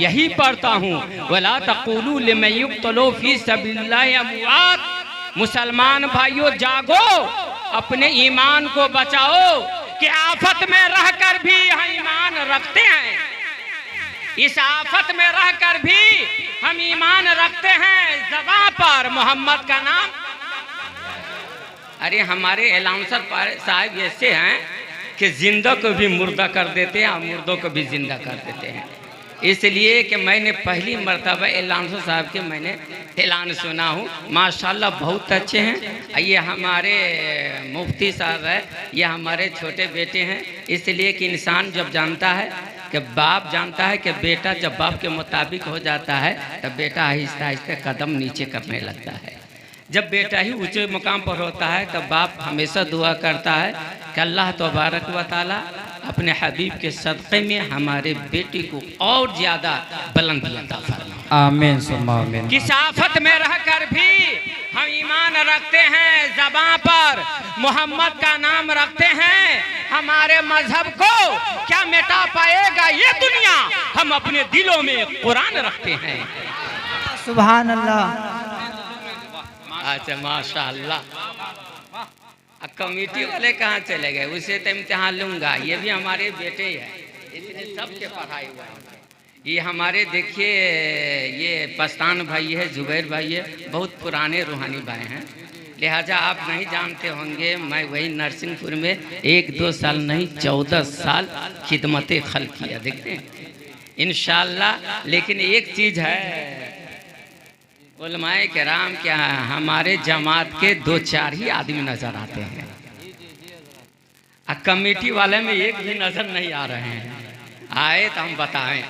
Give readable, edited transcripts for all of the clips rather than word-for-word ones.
यही पढ़ता हूँ, वला तक़ूलू लिमन युक़्तलू फ़ी सबिलिल्लाहि अमवात। मुसलमान भाइयों जागो, अपने ईमान को बचाओ कि आफत में रहकर भी हम ईमान रखते हैं। इस आफत में रहकर भी हम ईमान रखते हैं। ज़बां पर मोहम्मद का नाम। अरे हमारे एलाउंसर साहब ऐसे हैं कि जिंदा को भी मुर्दा कर देते हैं और मुर्दों को भी जिंदा कर देते हैं। इसलिए कि मैंने पहली मर्तबा एलाउंसर साहब के मैंने ऐलान सुना हूँ। माशाल्लाह बहुत अच्छे हैं। ये हमारे मुफ्ती साहब है, ये हमारे छोटे बेटे हैं। इसलिए कि इंसान जब जानता है कि बाप जानता है कि बेटा जब बाप के मुताबिक हो जाता है तब बेटा आहिस्ता आहिस्ता कदम नीचे करने लगता है। जब बेटा ही ऊंचे मुकाम पर होता है तब बाप हमेशा दुआ करता है कि अल्लाह तबारक व तआला अपने हबीब के सदक़े में हमारे बेटे को और ज़्यादा बुलंदी अता फरमाए। आमीन सुम्मा आमीन। किस आफत में रहकर भी हम ईमान रखते हैं, ज़बां पर मोहम्मद का नाम रखते हैं। हमारे मजहब को क्या मिटा पाएगा ये दुनिया? हम अपने दिलों में कुरान रखते हैं। सुभान अल्लाह। अच्छा माशाअल्लाह। कमेटी वाले कहाँ चले गए? उसे तो इम्तिहान लूँगा। ये भी हमारे बेटे हैं, इसलिए सबके पढ़ाई हुआ है। ये हमारे देखिए ये पस्तान भाई है, जुबैर भाई है, बहुत पुराने रूहानी भाई हैं। लिहाजा आप नहीं जानते होंगे, मैं वही नरसिंहपुर में 1-2 साल नहीं 14 साल खिदमत खल्क़ किया, देखते हैं इंशाअल्लाह। लेकिन एक चीज़ है, उलमाए किराम क्या है, हमारे जमात के 2-4 ही आदमी नज़र आते हैं। कमेटी वाले में एक भी नज़र नहीं आ रहे हैं। आए तो हम बताएं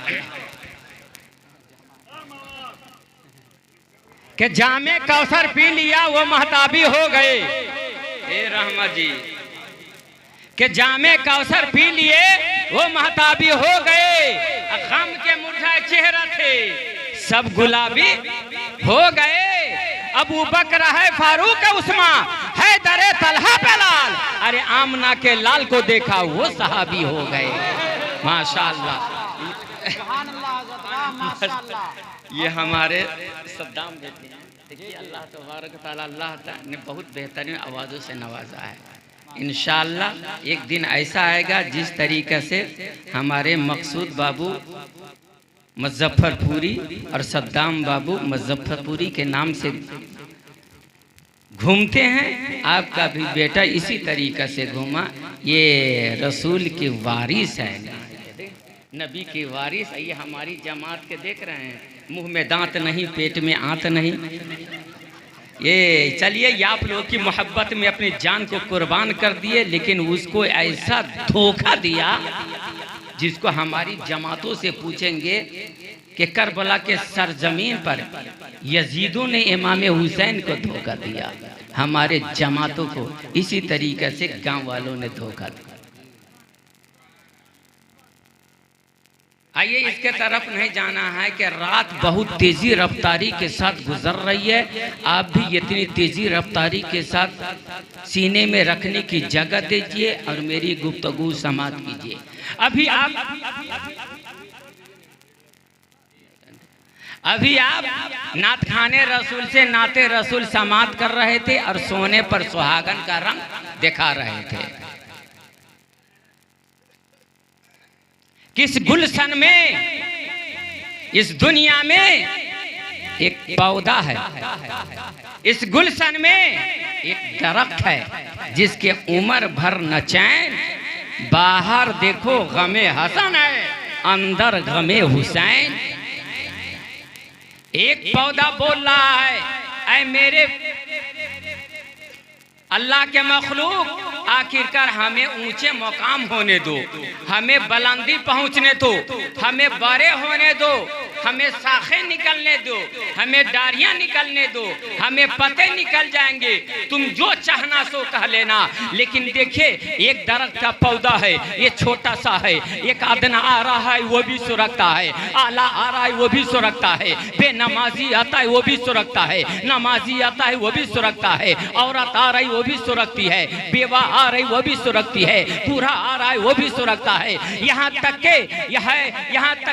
कि जामे कौसर पी लिया वो महताबी हो गए। ए रहमत जी कि जामे कौसर पी लिए वो महताबी हो गए। गम के मुरझाए चेहरा थे सब गुलाबी हो गए। अबू बकर है, फारूक उस्मान है, दरे तलहा बेलाल, अरे आमना के लाल को देखा वो सहाबी हो गए। माशाअल्लाह। ये हमारे सद्दाम बेटे हैं। देखिए अल्लाह तबारक तआला अल्लाह ने बहुत बेहतरीन आवाज़ों से नवाजा है। इंशाअल्लाह एक दिन ऐसा आएगा जिस तरीक़े से हमारे मकसूद बाबू मुज़फ्फरपुरी और सद्दाम बाबू मुज़फ्फरपुरी के नाम से घूमते हैं। आपका भी बेटा इसी तरीक़े से घूमा। ये रसूल की वारिस है, नबी की वारिस। ये हमारी जमात के देख रहे हैं, मुंह में दांत नहीं, पेट में आंत नहीं। ये चलिए, ये आप लोगों की मोहब्बत में अपनी जान को कुर्बान कर दिए, लेकिन उसको ऐसा धोखा दिया जिसको हमारी जमातों से पूछेंगे कि करबला के सरजमीन पर यजीदों ने इमाम हुसैन को धोखा दिया। हमारे जमातों को इसी तरीके से गांव वालों ने धोखा दिया। आइए इसके तरफ नहीं जाना है कि रात बहुत तेज़ी रफ्तारी के साथ गुजर रही है। आप भी इतनी तेज़ी रफ्तारी के साथ सीने में रखने की जगह दीजिए और मेरी गुफ्तगू समाप्त कीजिए। अभी आप नात खाने रसूल से नाते रसूल समाप्त कर रहे थे और सोने पर सुहागन का रंग दिखा रहे थे। किस गुलशन में इस दुनिया में एक पौधा है, इस गुलशन में एक दरख्त है जिसके उम्र भर न चैन। बाहर देखो गमे हसन है, अंदर गमे हुसैन। एक पौधा बोल रहा है, ऐ मेरे अल्लाह के मखलूक, आखिरकार हमें ऊंचे मुकाम होने दो, हमें बुलंदी पहुंचने दो, हमें बड़े होने दो। हमें शाखें निकलने दो, हमें डारियां निकलने दो, हमें पत्ते निकल जाएंगे, तुम जो चाहना सो कह लेना। लेकिन देखिए एक दरख्त का पौधा है, ये छोटा सा है, एक आदना आ रहा है वो भी सुरखता है, आला आ रहा है वो भी सुरखता है, बेनमाजी आता है वो भी सुरखता है, नमाजी आता है वो भी सुरखता है, औरत आ रही वो भी सुरखती है, बेवा आ रही वो भी सुरखती है, बूढ़ा आ रहा है वो भी सुरखता है, यहाँ तक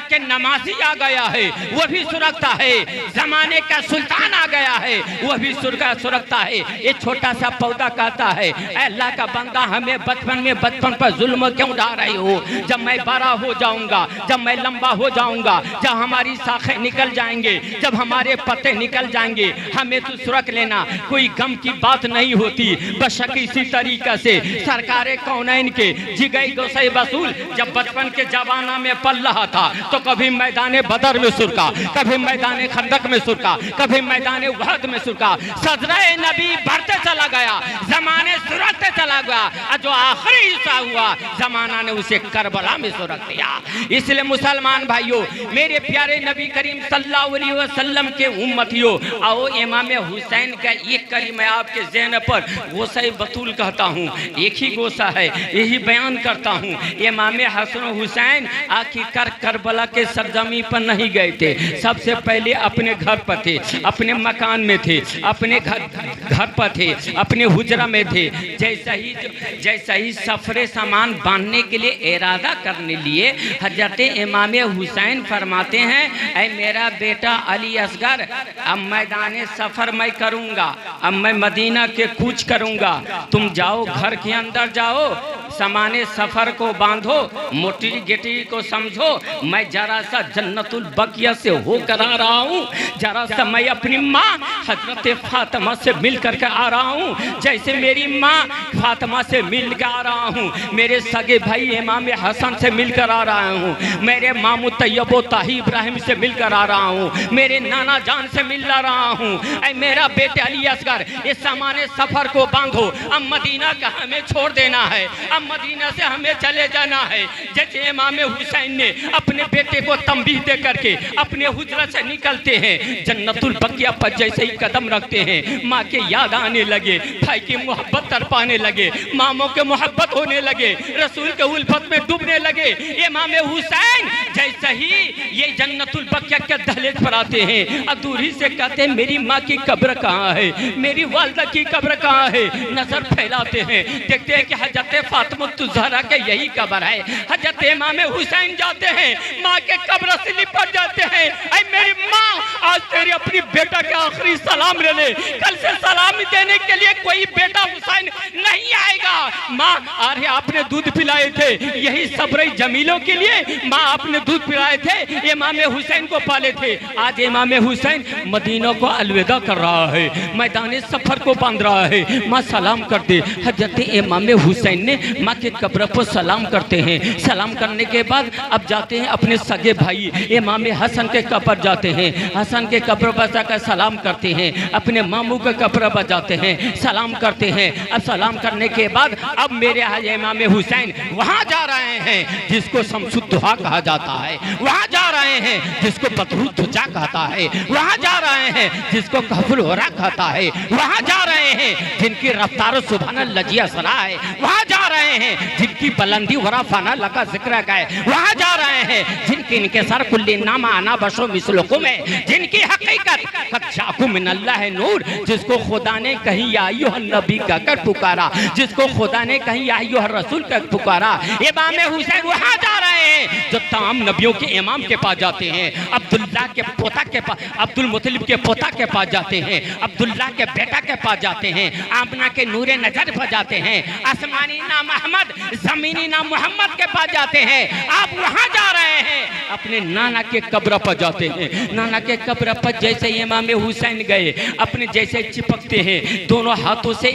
के नमाजी आ गया है वो भी सुरखता है, जमाने का सुल्तान आ गया है वो भी सुरखता है। ये छोटा सा पौधा कहता है अल्लाह का बंदा हमें बचपन पर जुल्म क्यों ढा रही हो? जब मैं बड़ा हो जाऊंगा, जब मैं लंबा हो जाऊंगा, जब हमारी शाखें निकल जाएंगे, जब हमारे पत्ते निकल जाएंगे, हमें तो सुरख लेना, कोई गम की बात नहीं होती। बशक इसी तरीका से सरकारे कौनैन के जिगई गोसाई बसूल जब बचपन के जमाना में पल रहा था तो कभी मैदान बदर में सुरका, कभी मैदान खंदक में सुरका, कभी मैदान उहद में सुरका, सजराए नबी बढ़ते चला गया, जमाने सुरखते चला गया, और जो आखिरी हिस्सा हुआ जमाना ने उसे करबला में सुरख दिया। इसलिए मुसलमान भाइयों, मेरे प्यारे नबी करीम सल्लल्लाहु अलैहि वसल्लम के उम्मतियों, आओ इमाम हुसैन का एक करी मैं आपके ज़हन पर गोसाई बतूल कहता हूँ, एक ही गोसा है, यही बयान करता हूँ। इमाम हसन हुसैन आखिरकार करबला के सरजमी पर नहीं गए थे, सबसे पहले अपने घर पर थे, अपने मकान में थे, अपने घर पर थे, अपने हुजरा में थे। जैसा ही सफरे सामान बांधने के लिए इरादा करने लिए हजरत इमाम हुसैन फरमाते हैं, ऐ मेरा बेटा अली असगर, अब मैदान सफ़र मैं करूँगा, अब मैं मदीना के कूच करूँगा, तुम जाओ घर के अंदर जाओ, सामाने सफ़र को बांधो, मोटी गेटी को समझो, मैं जरा सा जन्नतुल बकिया से होकर आ रहा हूँ, जरा सा मैं अपनी माँ हजरत फातिमा से मिल करके आ रहा हूँ, जैसे मेरी माँ फातिमा से मिल कर आ रहा हूँ, मेरे सगे भाई इमाम हसन से मिलकर आ रहा हूँ, मेरे मामू तैयबो ताही इब्राहिम से मिलकर आ रहा हूँ, मेरे नाना जान से मिल रहा हूँ। ऐ मेरा बेटे अली असगर, इस सामाने सफ़र को बांधो, अब मदीना का हमें छोड़ देना है, अब मदीना से हमें चले जाना है। जैसे इमाम हुसैन ने अपने बेटे को तंबीह दे करके अपने हुजरा से निकलते हैं, जन्नतुल बकिया पर जैसे ही कदम रखते हैं, माँ के याद आने लगे, भाई की मोहब्बत तड़पाने लगे, मामों के मोहब्बत होने लगे, रसूल के उल्फत में डूबने लगे। इमाम हुसैन जैसे ही ये जन्नतुल बकिया के दहलीज पर आते हैं, अधूरी से कहते हैं मेरी माँ की कब्र कहाँ है, मेरी वालदा की कब्र कहाँ है? नजर फैलाते हैं, देखते हैं कि हजरत फातिमा ज़हरा के यही कब्र है। हजरत इमाम हुसैन जाते हैं, माँ के कब्र से लिपट जाते हैं, ऐ मेरी माँ आज तेरी अपनी बेटा के आखिरी सलाम ले ले, कल से सलामी देने के लिए कोई बेटा हुसैन नहीं आएगा। माँ अरे आपने दूध पिलाए थे, यही सब्र जमीलों के लिए माँ आपने दूध पिलाए थे, इमाम हुसैन को पाले थे, आज इमाम हुसैन मदीना को अलविदा कर रहा है, मैदान सफर को बांध रहा है, माँ सलाम कर दे। हजरत इमाम हुसैन ने माँ के कब्र पर सलाम करते हैं, सलाम करने के बाद अब जाते हैं अपने सगे भाई इमाम हसन के कब्र जाते हैं, हसन के कब्र पर जाकर सलाम करते हैं, अपने मामू के कब्र पर जाते हैं, सलाम करते हैं। अब सलाम करने के बाद अब मेरे इमाम हुसैन वहाँ जा रहे हैं जिसको शम्सुद्दोहा कहा जाता है, वहाँ जा रहे हैं जिसको बदरुद्दोजा कहता है, वहाँ जा रहे हैं जिसको कहफुल होरा कहता है, वहाँ जा रहे हैं जिनकी रफ्तार सुभान लजिया सरा है, वहाँ जा रहे हैं जिनकी बुलंदी वरा फाना लका जिक्र का है, वहाँ जा रहे हैं जिनकी इनके सर कुल्ली नामा आना बशो मिसलुकुम है, जिनकी हकीकत कद जाकु मिनल्लाह नूर, जिसको खुदा ने कहीं या अय्युहन नबी कहकर पुकारा, जिसको खुदा ने कहीं या अय्युहर रसूल कहकर पुकारा। इमाम हुसैन वहाँ जा रहे हैं जो तमाम नबियों के इमाम के पास जाते हैं, अब्दुल्ला के पोता के पास, अब्दुल मुतलिब के पोता के पास जाते हैं, अब्दुल्ला के बेटा के पास जाते हैं, आमना के नूरे नजर पर जाते हैं, आसमानी नाम अहमद जमीनी नाम मोहम्मद के पास जाते हैं। आप वहाँ जा रहे हैं अपने नाना के कब्र पर जाते हैं, नाना के कब्र पर जैसे इमाम हुसैन गए अपने जैसे चिपकते हैं, दोनों हाथों से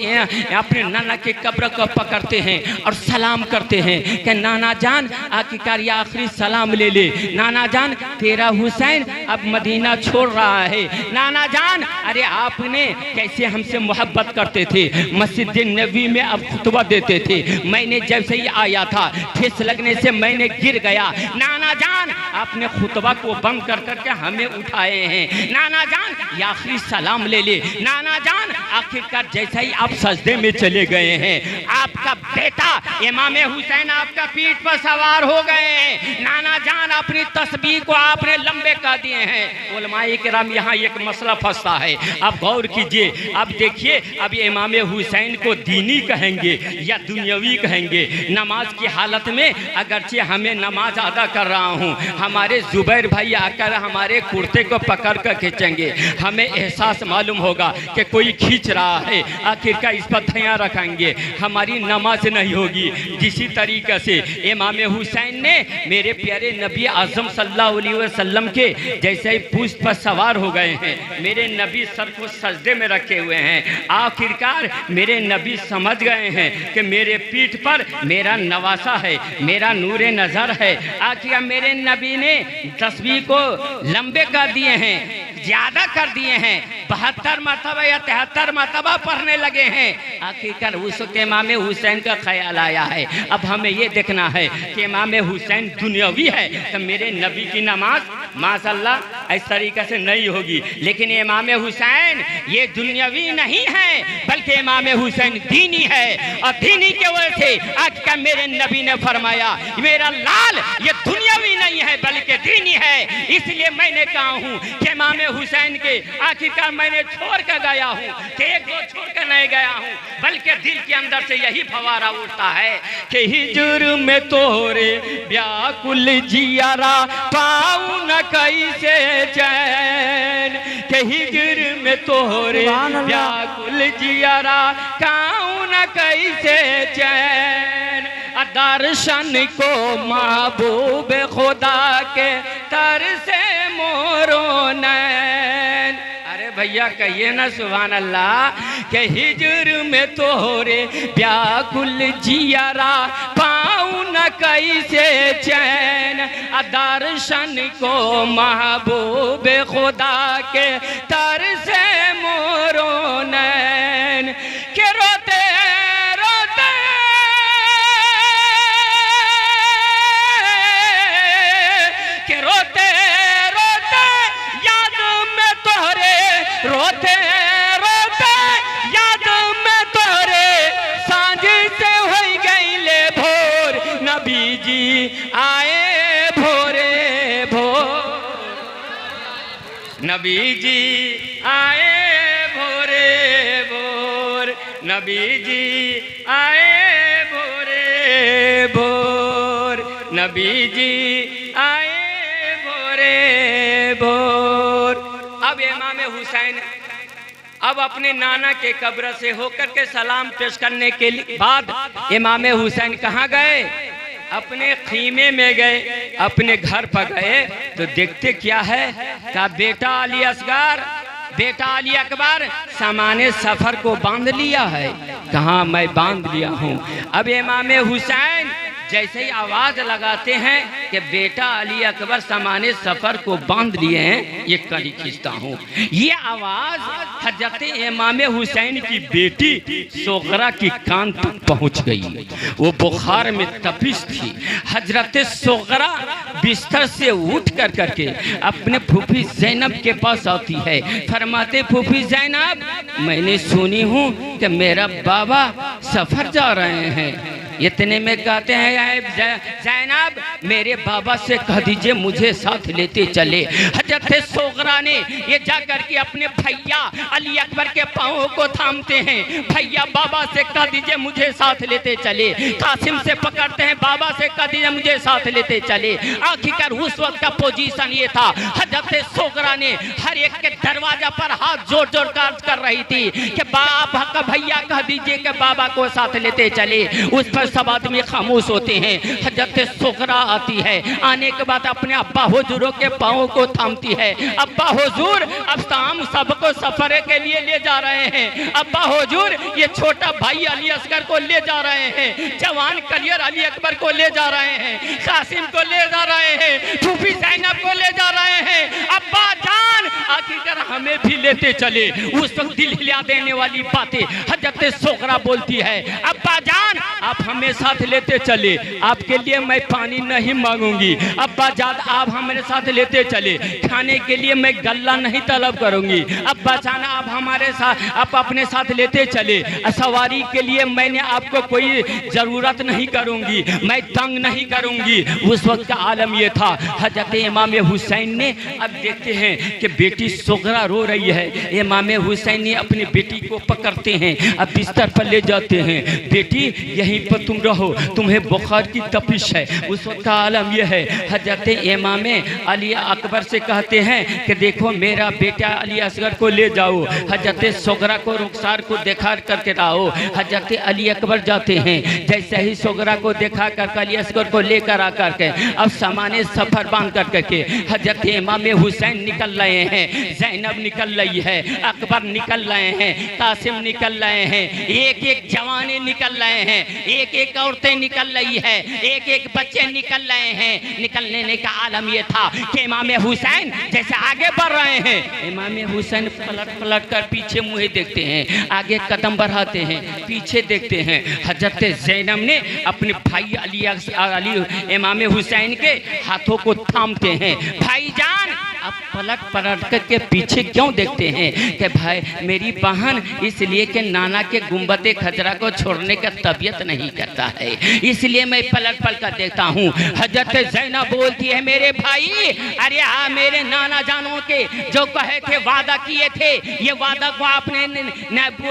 अपने नाना के कब्र को पकड़ते हैं और सलाम करते हैं कि नाना जान आखिरकार ये आखिरी सलाम ले ले, नाना जान तेरा हुसैन अब मदीना छोड़ रहा है, नाना जान अरे आपने कैसे हमसे मोहब्बत करते थे, मस्जिद नबी में अब खुतबा देते थे, मैंने जैसे ही आया था, ठेस लगने से मैंने गिर गया। नाना जान आपने खुतबा को बंद कर करके हमें उठाए हैं। नाना जान ये आखिरी सलाम ले ले। नाना जान आखिरकार जैसा ही आप सजदे में चले गए हैं, आपका बेटा इमाम हुसैन आपका पीठ पर सवार हो गए हैं। नाना जान अपनी तस्बीह को आपने लंबे कर दिए हैं। उलमाए किराम यहाँ एक मसला फंसता है, आप गौर कीजिए। अब देखिए, अब इमाम हुसैन को दीनी कहेंगे या दुनियावी कहेंगे। नमाज की हालत में अगरचे हमें नमाज अदा कर रहा हूँ, हमारे जुबैर भाई आकर हमारे कुर्ते को पकड़ कर खींचेंगे, हमें एहसास मालूम होगा कि कोई खींच रहा है, आखिरकार इस पर ध्यान रखेंगे, हमारी नमाज नहीं होगी। जिसी तरीके से इमाम हुसैन ने मेरे प्यारे नबी आज़म सल्लल्लाहु अलैहि वसल्लम के जैसे ही पूछ पर सवार हो गए हैं, मेरे नबी सर को सजदे में रखे हुए हैं। आखिरकार मेरे नबी समझ गए हैं कि मेरे पीठ पर मेरा नवासा है, मेरा नूरे नज़र है। आखिर मेरे नबी ने तस्बीह को लंबे कर दिए हैं, ज़्यादा कर दिए हैं, 72 मरतबा या 73 मरतबा पढ़ने लगे हैं। आखिरकार उस वक्त इमाम हुसैन का ख्याल आया है, अब हमें ये देखना है कि इमाम हुसैन दुनियावी है तो मेरे नबी की नमाज माशाअल्लाह इस तरीके से नहीं होगी। लेकिन इमाम हुसैन ये दुनियावी नहीं है, बल्कि इमाम हुसैन दीनी है। और दीनी के वजह से आखिरकार मेरे नबी ने फरमाया मेरा लाल ये दुनियावी नहीं है बल्कि दीनी है। इसलिए मैंने कहा हूँ कि इमाम हुसैन के आखिरकार मैंने छोड़ कर गया हूँ कि एक दो छोड़ कर नहीं गया हूँ, बल्कि दिल के अंदर से यही फवारा उठता है कि हिजर में तोरे व्याकुल जियारा पाऊं न कैसे चैन, कि हिजर में तोरे व्याकुल जियारा पाऊं न कैसे चैन, दर्शन को महबूब खुदा के तर से मोरो नैन। अरे भैया कहिए ना सुभान अल्लाह, के हिजर में तोरे व्याकुल जियारा पाऊं न कैसे चैन, दर्शन को महबूब खुदा के तर से मोरो नैन, के रोते रोते के रोते रोते याद में तोहरे, रोते रोते याद में तोहरे सांझ से हो गई ले भोर, नबी जी आए भोरे भोर, नबी जी आए भोरे भोर, नबी जी आए भोरे भोर, नबी जी आए भोरे भोर। अब इमाम हुसैन अब अपने नाना के कब्र से होकर के सलाम पेश करने के बाद इमाम हुसैन कहाँ गए? अपने खीमे में गए, अपने घर पर गए तो देखते क्या है, का बेटा अली असगर, बेटा अली अकबर सामाने सफर को बांध लिया है। कहाँ मैं बांध लिया हूँ। अब इमाम हुसैन जैसे ही आवाज लगाते हैं कि बेटा अली अकबर सामाने सफर को बांध लिए हैं, ये कड़ी खींचता हूँ। ये आवाज हजरत इमाम हुसैन की बेटी सोगरा की कान तक पहुँच गई। वो बुखार में तपिश थी। हजरत सोगरा बिस्तर से उठ कर करके अपने फूफी जैनब के पास आती है। फरमाते फूफी जैनब, मैंने सुनी हूँ कि मेरा बाबा सफर जा रहे हैं। इतने में कहते हैं जैनब, मेरे बाबा से कह दीजिए मुझे साथ लेते चले। हजरत सोगरा ने ये जाकर के अपने भैया अली अकबर के पाँवों को थामते हैं। भैया बाबा से कह दीजिए मुझे साथ लेते चले। कासिम से पकड़ते हैं, बाबा से कह दीजिए मुझे साथ लेते चले। आखिरकार उस वक्त का पोजीशन ये था, हजरत सोगरा ने हर एक के दरवाजा पर हाथ जोड़ जोड़ कर रही थी कि बाबा का भैया कह दीजिए कि बाबा को साथ लेते चले। उस पर सब आदमी खामोश होते हैं। हजरत सोगरा आती है, आने के बाद अपने अब्बा हुजूरों के पाँवों को थामती है। अब्बा हुजूर अब शाम सबको सफर के लिए ले जा रहे हैं। अब्बा हुजूर ये छोटा भाई अली असगर को ले जा रहे हैं, जवान कलियर अली अकबर को ले जा रहे हैं, कासिम को ले जा रहे हैं, फूफी जैनब को ले जा रहे हैं। अब्बा जान आखिरकार हमें भी लेते चले। उस वक्त दिल हिला देने वाली बातें हजरत सोगरा बोलती है अब्बा जान आप हमें साथ लेते चले, आपके लिए मैं पानी नहीं मांगूंगी। अब्बा जान आप हमारे साथ लेते चले, खाने के लिए मैं गल्ला नहीं तलब करूंगी। अब्बा जान आप हमारे साथ आप अपने साथ लेते चले, सवारी के लिए मैंने आपको कोई ज़रूरत नहीं करूंगी, मैं तंग नहीं करूंगी। उस वक्त का आलम यह था। हजरत इमाम हुसैन ने अब देखते हैं कि बेटी सोगरा रो रही है। इमाम हुसैन ने अपनी बेटी को पकड़ते हैं, अब बिस्तर पर ले जाते हैं। बेटी यहीं पर तुम रहो, तुम्हें बुखार की तपिश है। उस वक्त का आलम यह है। हजरत इमाम अली अकबर से कहते हैं कि देखो मेरा बेटा अली असगर को ले जाओ, हजरत सोगरा को रुखसार को देखा करके लाओ। हजरत अली अकबर जाते हैं, जैसे ही सोगरा को देखा कर अली असगर को लेकर आकर के अब सामान्य सफर बांध कर के हजरत इमाम हुसैन निकल रहे हैं, ज़ैनब निकल रही है, अकबर निकल रहे हैं, कासिम निकल रहे हैं, एक एक जवाने निकल रहे हैं, एक एक औरतें निकल रही है, एक एक बच्चे निकल रहे हैं। निकलने का आलम यह था कि इमाम हुसैन जैसे आगे बढ़ रहे हैं, इमाम हुसैन पलट पलट कर पीछे मुँह देखते हैं, आगे कदम बढ़ाते हैं, पीछे देखते हैं। हजरत ज़ैनब ने अपने भाई अली इमाम हुसैन के हाथों को थामते हैं। भाईजान आप पलट पलट के पीछे क्यों देखते हैं? कि भाई मेरी बहन इसलिए कि नाना के गुंबद खजरा को छोड़ने का तबीयत नहीं करता है, इसलिए मैं पलट पलट कर देखता हूँ। हजरत ज़ैनब बोलती है मेरे भाई, अरे हाँ मेरे नाना जानों के जो कहे थे वादा किए थे, ये वादा को आपने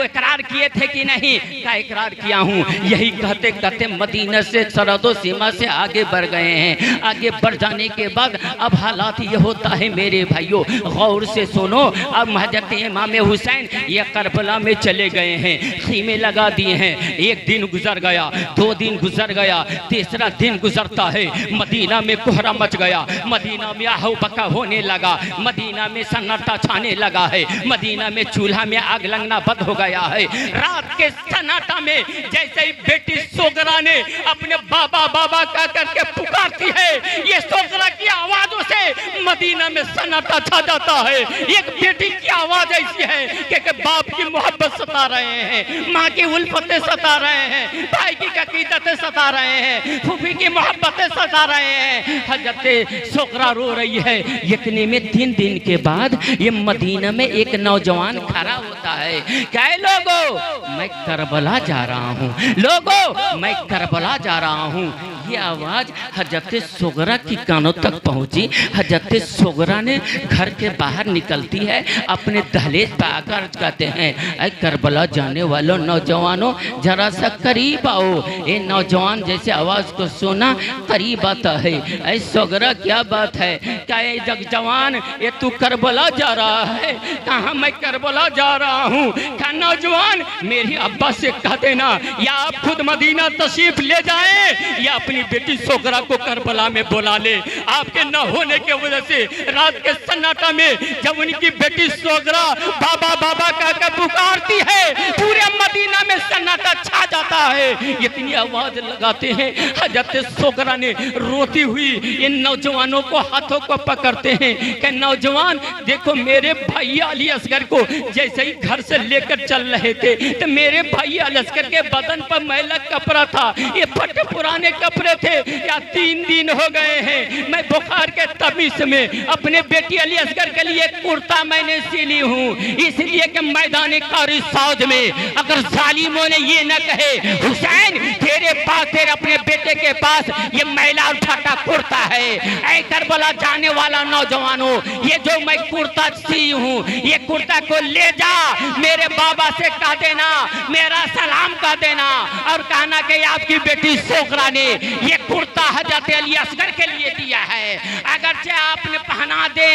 इकरार किए थे कि नहीं? का इकरार किया हूँ। यही कहते कहते मदीना से सरहदो सीमा से आगे बढ़ गए हैं। आगे बढ़ जाने के बाद अब हालात ये होता है मेरे भाइयों, गौर से सुनो। अब हजरत इमाम हुसैन ये करबला में चले गए हैं, खीमे लगा दिए हैं। एक दिन गुजर गया, 2 दिन गुजर गया, तीसरा दिन गुजरता है, मदीना में कोहरा मच गया, मदीना में आहू बका होने लगा, मदीना में सन्नाटा छाने लगा है, मदीना में चूल्हा में आग लगना बंद हो गया है। रात के सन्नाटा में जैसे ही बेटी सोगरा ने अपने बाबा बाबा कह करके पुकारती है, ये सोगरा की आवाजों से मदीना में सन्नाटा छा जाता है। एक बेटी की आवाज ऐसी है कि बाप की मोहब्बत सता रहे हैं, माँ की उल्फतें सता रहे हैं, भाई की अकीदतें सता रहे हैं, फूफी की मोहब्बतें सता रहे हैं। हजरत सोगरा रो रही है। इतने में 3 दिन के बाद ये मदीना में एक नौजवान खड़ा होता है। क्या है लोगों, मैं करबला जा रहा हूँ, लोगों मैं करबला जा रहा हूँ। ये आवाज़ हजरत सोगरा की कानों तक पहुँची। हजरत सोगरा ने घर के बाहर निकलती है, अपने दहलीज पर आकर कहते हैं, ऐ करबला जाने वालों नौजवानों जरा सा करीब आओ। ये नौजवान जैसे आवाज़ को सुना करीब आता है। ऐ सोगरा क्या बात है? क्या ये जवान ये तू करबला जा रहा है? कहाँ मैं करबला जा रहा हूँ? क्या नौजवान मेरी अब्बा से कह देना या आप खुद मदीना तशरीफ ले जाएं या अपनी बेटी सोगरा को करबला में बुला ले। आपके न होने के वजह से रात के सन्नाटा में जब उनकी बेटी सोगरा बाबा बाबा कहकर पुकारती है, पूरे मदीना में सन्नाटा छा जाता है। इतनी आवाज लगाते हैं, हजरत सोगरा ने रोती हुई इन नौजवानों को हाथों को पकड़ते हैं कि नौजवान देखो मेरे भाई अली असगर को जैसे ही घर से लेकर चल रहे थे तो मेरे भाई अली असगर के बदन पर मैला कपड़ा था, ये फटे पुराने कपड़े थे, या 3 दिन हो गए हैं। मैं बुखार के तबीस में अपने बेटी अली असगर के लिए कुर्ता मैंने सिली हूँ, इसलिए कि मैदान कारी साउद में अगर जालिमों ने ये न कहे हुसैन तेरे पास तेरे अपने बेटे के पास ये मैला उठाता कुर्ता है, ऐ करबला जाने वाला नौजवानों ये जो मैं कुर्ता सी हूँ ये कुर्ता को ले जा, मेरे बाबा से कह देना मेरा सलाम कह देना और कहना कि आपकी बेटी सोगरा ने ये कुर्ता हजरत अली असगर के लिए दिया है, अगरचे आपने पहना दे।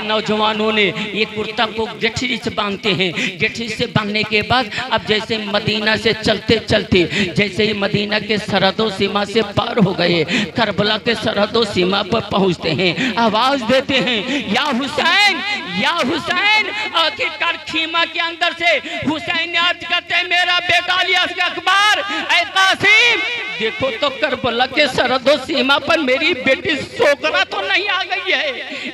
नौजवानों ने ये कुर्ता को गठरी से बांधते हैं। गठरी से बांधने के बाद अब जैसे मदीना से चलते चलते जैसे ही मदीना के सरहदों सीमा से पार हो गए, करबला के सरहदों सीमा पर पहुंचते हैं, आवाज देते हैं या हुसैन या हुसैन। आखिरकार खीमा के अंदर से हुसैन ने अर्ज करते हैं, मेरा बेटा अली असगर अकबर, ऐ कासिम देखो तो करबला के सरहदों सीमा पर मेरी बेटी सोगरा तो नहीं आ गई है।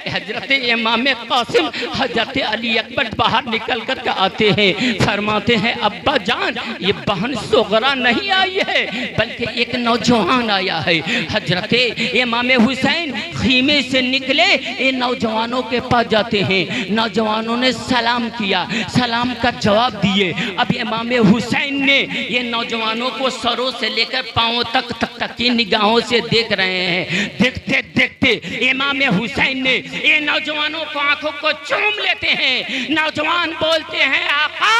हजरत इमाम कासिम हजरत अली अकबर बाहर निकल कर आते हैं, फरमाते हैं अब्बा जान ये बहन सोगरा नहीं आई है बल्कि एक नौजवान आया है। हजरत इमाम हुसैन खीमे से निकले, ये नौजवानों के पास जाते हैं। नौजवानों ने सलाम किया, सलाम का जवाब दिए। अब इमाम हुसैन ने ये नौजवानों को सरों से लेकर पाँव तक की निगाहों से देख रहे हैं। देखते देखते इमाम हुसैन ने ये नौजवानों को आंखों को चूम लेते हैं। नौजवान बोलते हैं आका,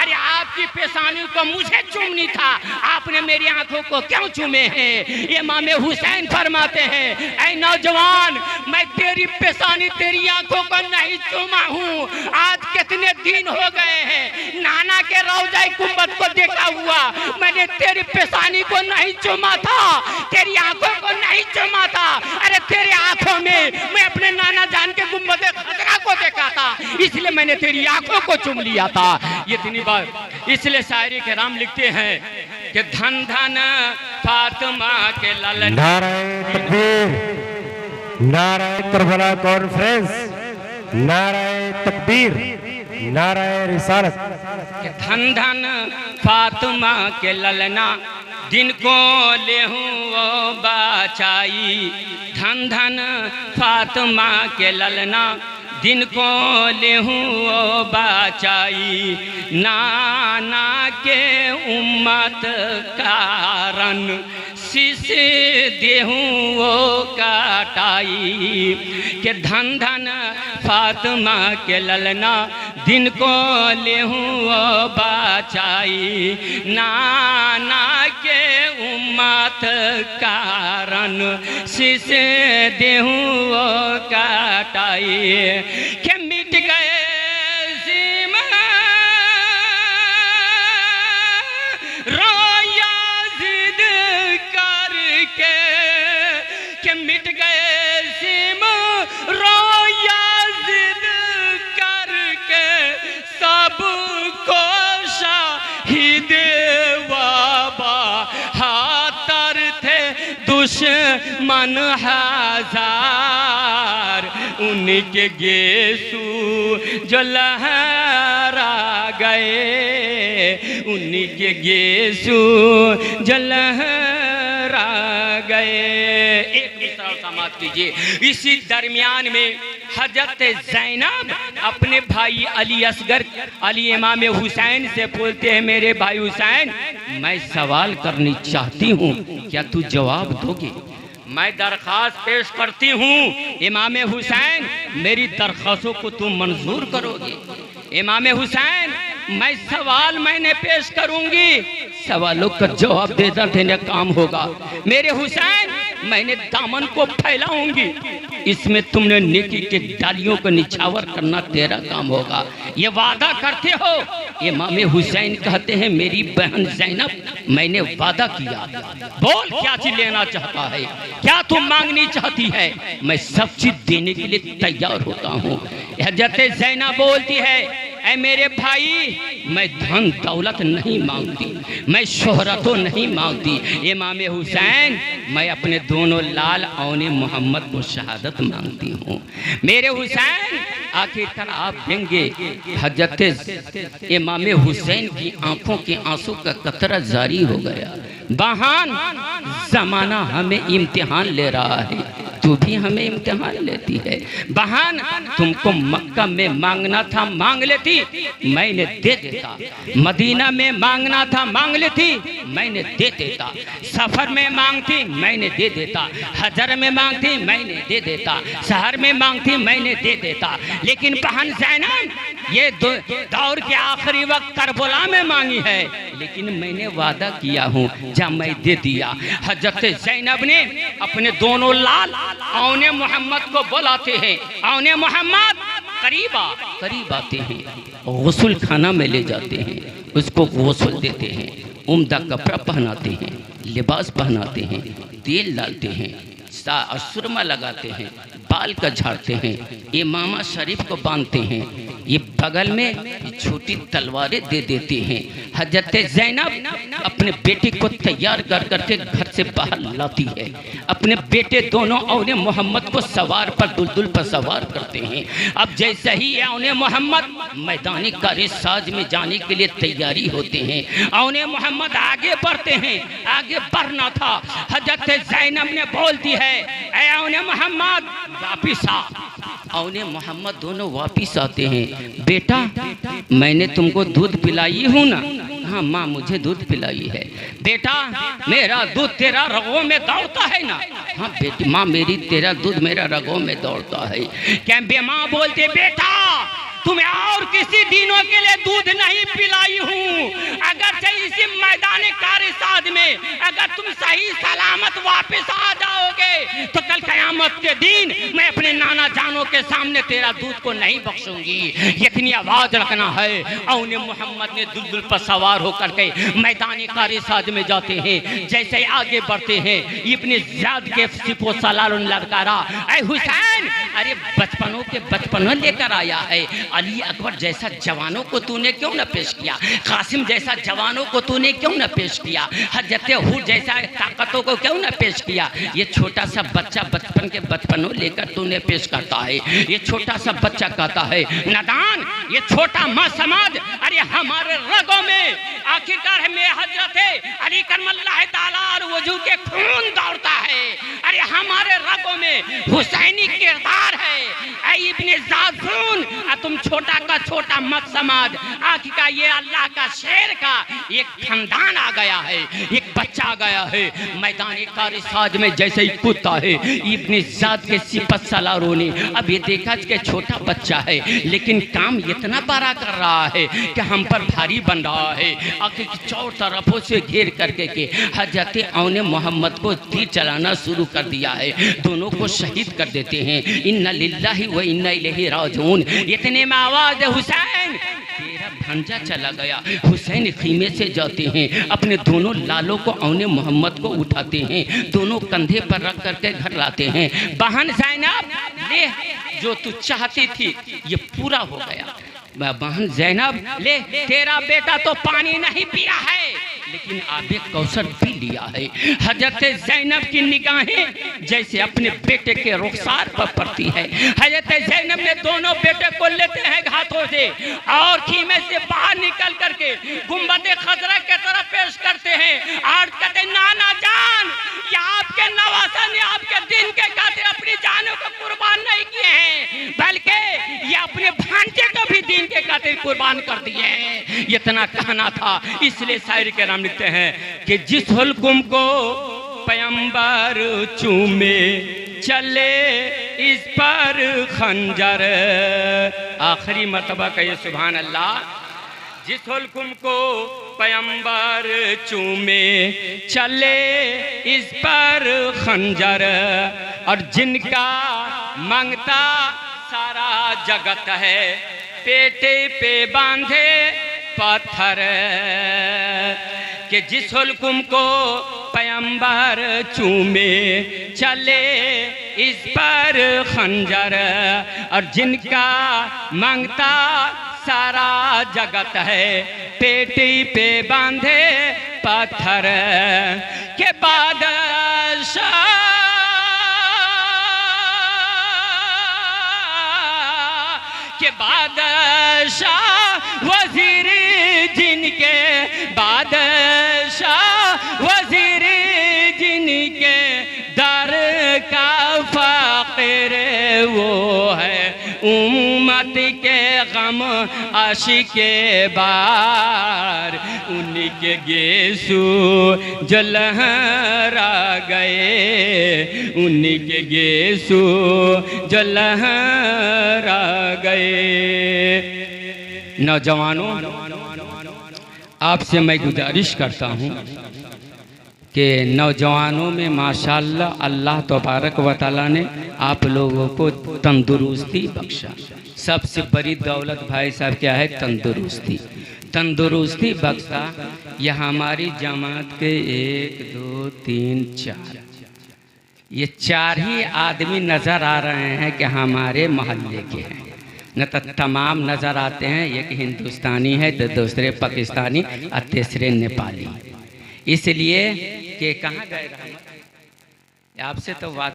अरे आपकी पेशानी को मुझे चूमनी था, आपने मेरी आंखों को क्यों चूमे हैं? इमाम हुसैन फरमाते हैं, ऐ नौजवान मैं तेरी पेशानी तेरी आंखों को नहीं चूमा हूँ। आज कितने दिन हो गए हैं नाना के रौज़ा गुंबद को देखा हुआ, मैंने तेरी पेशानी को नहीं चूमा था, तेरी आंखों को नहीं चूमा था। अरे तेरी आंखों में मैं अपने नाना जान के गुंबद खजरा को देखा था, इसलिए मैंने तेरी आंखों को चूम लिया था। ये इतनी बार इसलिए शायरी के राम लिखते हैं कि धन धन फातिमा के लालन। नाराए तकबीर, नाराए करबला कॉन्फ्रेंस, नाराए तकबीर, नाराए रिसालत। धन धन फातिमा के ललना दिन को ले हूँ वो बाचाई। धन धन फातिमा के ललना दिन को ले हूँ वो बाचाई। नाना के उम्मत कारण शीश देहूँ वो काटाई। के धन धन फातिमा के ललना दिन को ले हूँ वो बाचाई। नाना के उम्मत कारण शीश देहूँ वो काटाई। के मिट गए सीमा रोया जिद करके, के मिट गए सीमा रोया जिद करके, सबको शाहिद बाबा हातर थे दुश्मन हजार। उनके गेसू जो लहरा गए, उनके गेसू जो लहरा गए। एक मिसाल समाप्त कीजिए। इसी दरमियान में हजरत ज़ैनब अपने भाई अली असगर अली इमाम हुसैन से बोलते हैं, मेरे भाई हुसैन मैं सवाल करनी चाहती हूँ, क्या तू जवाब दोगे? मैं दरख्वास्त पेश करती हूँ इमाम हुसैन, मेरी दरख्वास्तों को तुम मंजूर करोगे? इमाम हुसैन मैं सवाल मैंने पेश करूंगी, सवालों का जवाब देने काम होगा। मेरे हुसैन मैंने दामन को फैलाऊंगी, इसमें तुमने नेकी के डालियों को निछावर करना तेरा काम होगा, ये वादा करते हो? इमाम हुसैन कहते हैं, मेरी बहन ज़ैनब मैंने वादा किया, बोल क्या चीज लेना चाहता है, क्या तुम मांगनी चाहती है? मैं सब चीज देने के लिए तैयार होता हूँ। हजरत ज़ैनब बोलती है, ऐ मेरे भाई मैं धन दौलत नहीं मांगती, मैं शोहरतों नहीं मांगती। इमाम हुसैन मैं अपने दोनों लाल औने मोहम्मद को शहादत मांगती हूँ। मेरे हुसैन आखिरकार आप देंगे। हजरत इमाम हुसैन की आंखों के आंसू का कतरा जारी हो गया। बहन जमाना हमें इम्तिहान ले रहा है, तू भी हमें इम्तिहान लेती है। बहन तुमको मक्का में मांगना था मांग लेती, मैंने दे देता। मदीना में मांगना था मांग लेती, मैंने दे देता। सफर में मांगती मैंने दे देता, हजर में मांगती मैंने दे देता, शहर में मांगती मैंने दे देता। लेकिन बहन ज़ैनब ये दौर के आखिरी वक्त करबला में मांगी है, लेकिन मैंने वादा किया हूँ जब मैं दे दिया। हजरत ज़ैनब ने अपने दोनों लाल औने मोहम्मद को बुलाते हैं, औने मोहम्मद करीब आते हैं, गुस्ल खाना में ले जाते हैं, उसको गुस्ल देते हैं, उम्दा कपड़ा पहनाते हैं, लिबास पहनाते हैं, तेल डालते हैं, सुरमा लगाते हैं, बाल का झाड़ते हैं, ये मामा शरीफ को बांधते हैं, ये बगल में छोटी तलवारें दे देते हैं। हजरत ज़ैनब अपने बेटे को तैयार कर करके घर से बाहर लाती है। अपने बेटे दोनों औने मोहम्मद को सवार पर दुलदुल पर सवार करते हैं। अब जैसे ही औने मोहम्मद मैदानी कारसाज में जाने के लिए तैयारी होते हैं, औने मोहम्मद आगे बढ़ते हैं। आगे बढ़ना था, हजरत ज़ैनब ने बोल दी है, ऐ औने मोहम्मद वापिस आ। औने मोहम्मद दोनों वापिस आते हैं। बेटा मैंने तुमको दूध पिलाई हूँ ना? हाँ माँ मुझे दूध पिलाई है। बेटा मेरा दूध तेरा रगों में दौड़ता है ना? हाँ बेटी माँ मेरी तेरा दूध मेरा रगों में दौड़ता है। क्या माँ बोलते बेटा तुम्हें और किसी दिनों के लिए दूध नहीं पिलाई हूँ, अगर इसी मैदान कारसाज में अगर तुम सही सलामत वापस आ जाओगे तो कल कयामत के दिन मैं अपने नाना जानों के सामने तेरा दूध को नहीं बख्शूंगी। इतनी आवाज रखना है। औने मोहम्मद ने दुलदुल पर सवार होकर के मैदान कारसाज में जाते हैं। जैसे आगे बढ़ते हैं इब्ने ज़ियाद के सिपो सलाल ललकारा, ऐ हुसैन अरे बचपनों के बचपनों लेकर आया है। अली अकबर जैसा जवानों को तूने क्यों न पेश किया? कासिम जैसा जवानों को तूने क्यों न पेश किया? हजरत हूर जैसा ताकतों को क्यों न पेश किया? ये छोटा सा बच्चा बचपन के बचपनों लेकर तूने पेश करता है। ये छोटा सा बच्चा कहता है नादान, ये छोटा माँ समाज, अरे हमारे रगों में आखिरकार में हजरत अली करमल्लाह ताला और वजू के खून दौड़ता है। अरे हमारे रगों में हुसैनी किरदार है। ऐ इब्ने ज़ाज़ून तुम छोटा का छोटा मत समाज, आखिर ये अल्लाह का शेर का एक खानदान आ गया है, एक बच्चा आ गया है। मैदान कारसाज में जैसे ही कूदता है इब्ने ज़ियाद के सिपत सलारों ने अब ये देखा कि छोटा बच्चा है लेकिन काम इतना बड़ा कर रहा है कि हम पर भारी बन रहा है। आखिर चारों तरफों से घेर करके के हजरत औने मोहम्मद को तीर चलाना शुरू कर दिया है। दोनों को शहीद कर देते हैं। इन्ना लिल्लाहि व इन्ना इलैहि राजिऊन। इतने में आवाज हुसैन तेरा भांजा चला गया। हुसैन खीमे से जाते हैं, अपने दोनों लालों को औने मोहम्मद को उठाते हैं, दोनों कंधे पर रख करके घर लाते हैं। बहन ज़ैनब ले जो तू चाहती थी ये पूरा हो गया। बहन ज़ैनब ले तेरा बेटा तो पानी नहीं पिया है लेकिन आबे कौसर पी लिया है। हजरत ज़ैनब की निगाहें जैसे अपने बेटे के रुखसार पर पड़ती है। हजरत ज़ैनब ने दोनों बेटे को लेते हैं हाथों से और खीमे से बाहर निकल करके गुंबद खजरा के तरफ पेश करते हैं और कहते नाना जान ये आपके नवासा ने आपके दिन के खातिर अपनी जानों को कुर्बान नहीं किए हैं बल्कि ये अपने भांजे को भी दिन के खातिर कुर्बान कर दिए हैं। इतना कहना था, इसलिए शायर के नाम लिखते हैं कि जिस हुल्कुम को पैगंबर चूमे चले इस पर खंजर। आखिरी मर्तबा कहिए सुभान अल्लाह। जिस हुल्कुम को पैगंबर चूमे चले इस पर खंजर और जिनका मांगता सारा जगत है पेटे पे बांधे पत्थर। कि जिस हुल्कुम को पैगंबर चूमे चले इस पर खंजर और जिनका मांगता सारा जगत है पेटी पे बांधे पत्थर। के बादशाह के बादशाह वजीर जिनके बादशाह वजीर जिनके दर का फ़कीर वो है उम्मत के गम आशिके बार। उनके गेसू जो लहरा गए उनके गेसू जो लहरा गए। नौजवानों आपसे मैं गुजारिश करता हूँ कि नौजवानों में माशाल्लाह अल्लाह तबारक व तआला ने आप लोगों को तंदुरुस्ती बख्शा। सबसे बड़ी दौलत भाई साहब क्या है? तंदुरुस्ती। तंदुरुस्ती बख्शा। यह हमारी जमात के 1 2 3 4 ये 4 ही आदमी नज़र आ रहे हैं कि हमारे मोहल्ले के हैं, न तो तमाम नज़र आते हैं। एक हिंदुस्तानी है, तो दूसरे पाकिस्तानी और तीसरे नेपाली। इसलिए कि कहाँ गए रहमत, आपसे तो बात